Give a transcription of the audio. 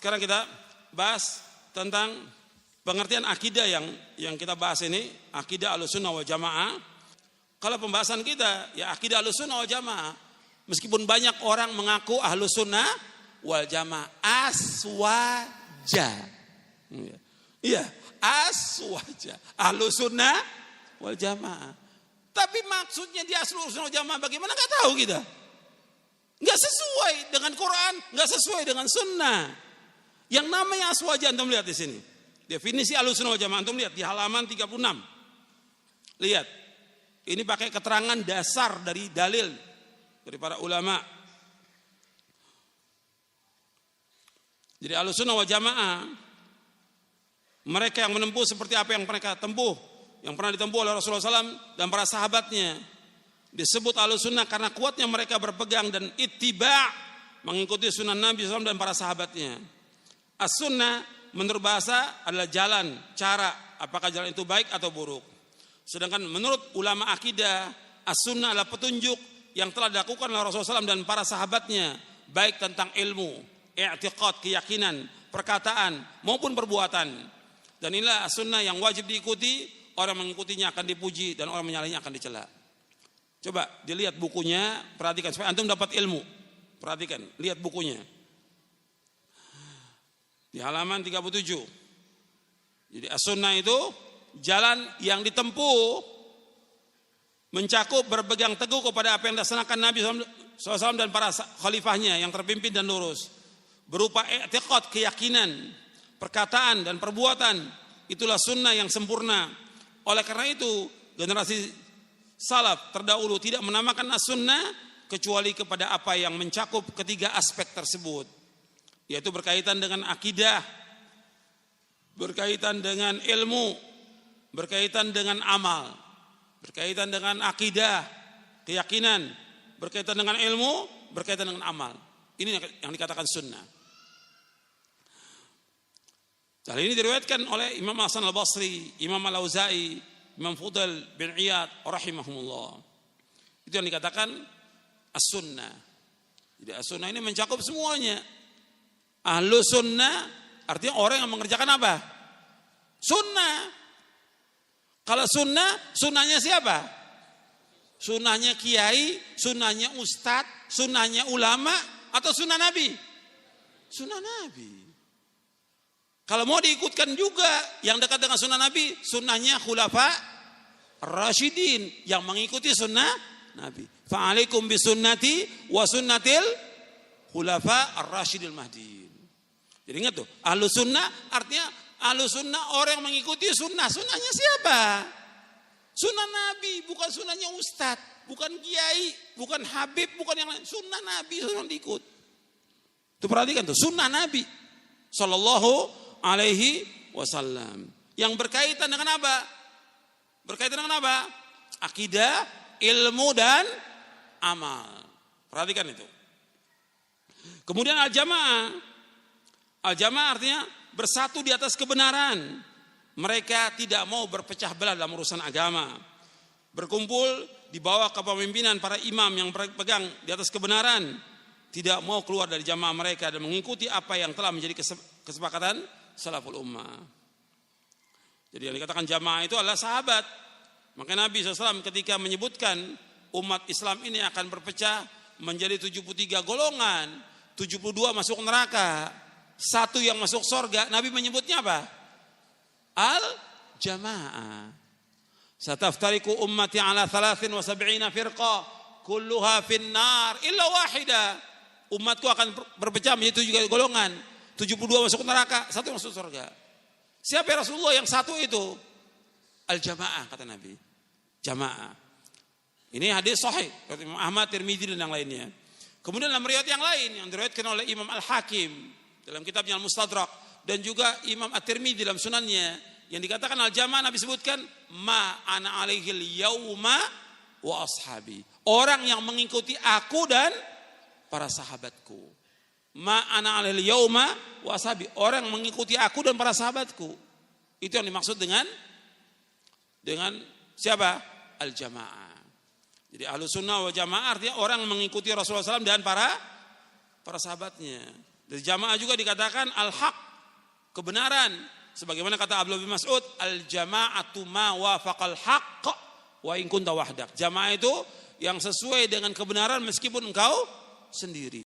sekarang kita bahas tentang pengertian akidah yang kita bahas ini, akidah Ahlussunnah wal Jamaah. Kalau pembahasan kita ya akidah Ahlussunnah wal Jamaah, meskipun banyak orang mengaku Ahlussunnah wal Jamaah aswaja. Iya, aswaja. Ahlussunnah wal Jamaah. Tapi maksudnya di Ahlussunnah wal Jamaah bagaimana enggak tahu kita. Enggak sesuai dengan Quran, enggak sesuai dengan sunnah. Yang namanya aswaja antum lihat di sini. Definisi Ahlussunnah wal Jamaah antum lihat di halaman 36. Lihat. Ini pakai keterangan dasar dari dalil dari para ulama. Jadi Ahlussunnah wal Jamaah mereka yang menempuh seperti apa yang mereka tempuh, yang pernah ditempuh oleh Rasulullah SAW dan para sahabatnya. Disebut Ahlussunnah karena kuatnya mereka berpegang dan ittiba' mengikuti sunnah Nabi SAW dan para sahabatnya. As-sunnah menurut bahasa adalah jalan, cara, apakah jalan itu baik atau buruk. Sedangkan menurut ulama akidah, as-sunnah adalah petunjuk yang telah dilakukan oleh Rasulullah SAW dan para sahabatnya, baik tentang ilmu, i'tiqad, keyakinan, perkataan maupun perbuatan. Dan inilah as-sunnah yang wajib diikuti, orang mengikutinya akan dipuji dan orang menyalahinya akan dicela. Coba dilihat bukunya, perhatikan supaya antum dapat ilmu. Perhatikan, lihat bukunya. Di halaman 37. Jadi as-sunnah itu jalan yang ditempuh mencakup berpegang teguh kepada apa yang dilaksanakan Nabi SAW dan para khalifahnya yang terpimpin dan lurus. Berupa i'tiqad, keyakinan, perkataan dan perbuatan. Itulah sunnah yang sempurna. Oleh karena itu generasi salaf terdahulu tidak menamakan as-sunnah kecuali kepada apa yang mencakup ketiga aspek tersebut, yaitu berkaitan dengan akidah, berkaitan dengan ilmu, berkaitan dengan amal, berkaitan dengan akidah, keyakinan, berkaitan dengan ilmu, berkaitan dengan amal. Ini yang dikatakan sunnah. Hal ini diriwayatkan oleh Imam Hasan al-Basri, Imam al-Auza'i, Imam Fudail bin Iyad rahimahumullah. Itu yang dikatakan as-sunnah. Jadi as-sunnah ini mencakup semuanya. Ahlussunnah artinya orang yang mengerjakan apa? Sunnah. Kalau sunnah, sunnahnya siapa? Sunnahnya kiai, sunnahnya ustadz, sunnahnya ulama, atau sunnah Nabi? Sunnah Nabi. Kalau mau diikutkan juga yang dekat dengan sunnah Nabi, sunnahnya khulafa rasyidin yang mengikuti sunnah Nabi. Fa'alaikum bisunnati wa sunnatil khulafa ar-rasyidil mahdiin. Jadi ingat tuh, ahlus sunnah artinya ahlus sunnah orang yang mengikuti sunnah. Sunnahnya siapa? Sunnah Nabi, bukan sunnahnya ustadz, bukan kiai, bukan habib, bukan yang lain. Sunnah Nabi yang diikut. Tuh perhatikan tuh, sunnah Nabi sallallahu alaihi wasallam. Yang berkaitan dengan apa? Berkaitan dengan apa? Akidah, ilmu dan amal. Perhatikan itu. Kemudian al-jamaah. Al-jamaah artinya bersatu di atas kebenaran. Mereka tidak mau berpecah belah dalam urusan agama. Berkumpul di bawah kepemimpinan para imam yang berpegang di atas kebenaran. Tidak mau keluar dari jamaah mereka dan mengikuti apa yang telah menjadi kesepakatan salaful ummah. Jadi yang dikatakan jamaah itu adalah sahabat. Maka Nabi SAW ketika menyebutkan umat Islam ini akan berpecah menjadi 73 golongan, 72 masuk neraka, 1 yang masuk surga, Nabi menyebutnya apa? Al-jamaah. Sataftariku ummati ala 73 firqah, kulluha finnar illa wahidah. Umatku akan berpecah menjadi 7 golongan, 72 masuk neraka, 1 masuk surga. Siapa ya Rasulullah yang 1 itu? Al-jamaah kata Nabi. Jamaah. Ini hadis sahih dari Imam Ahmad, Tirmidzi dan yang lainnya. Kemudian dalam riwayat yang lain yang diriwayatkan oleh Imam Al-Hakim dalam kitabnya Al-Mustadrak dan juga Imam At-Tirmidzi dalam sunannya yang dikatakan al-jamaah, Nabi sebutkan ma ana alaihil yauma wa ashabi. Orang yang mengikuti aku dan para sahabatku. Ma ana alaihil yauma wa ashabi. Orang yang mengikuti aku dan para sahabatku. Itu yang dimaksud dengan siapa? Al-jamaah. Jadi Ahlus Sunnah wal Jamaah artinya orang mengikuti Rasulullah SAW dan para sahabatnya. Dari jamaah juga dikatakan al-haq, kebenaran. Sebagaimana kata Abdullah bin Mas'ud, al-jama'atu ma wafaqal haqq wa in kunta wahdak. Jamaah itu yang sesuai dengan kebenaran meskipun engkau sendiri.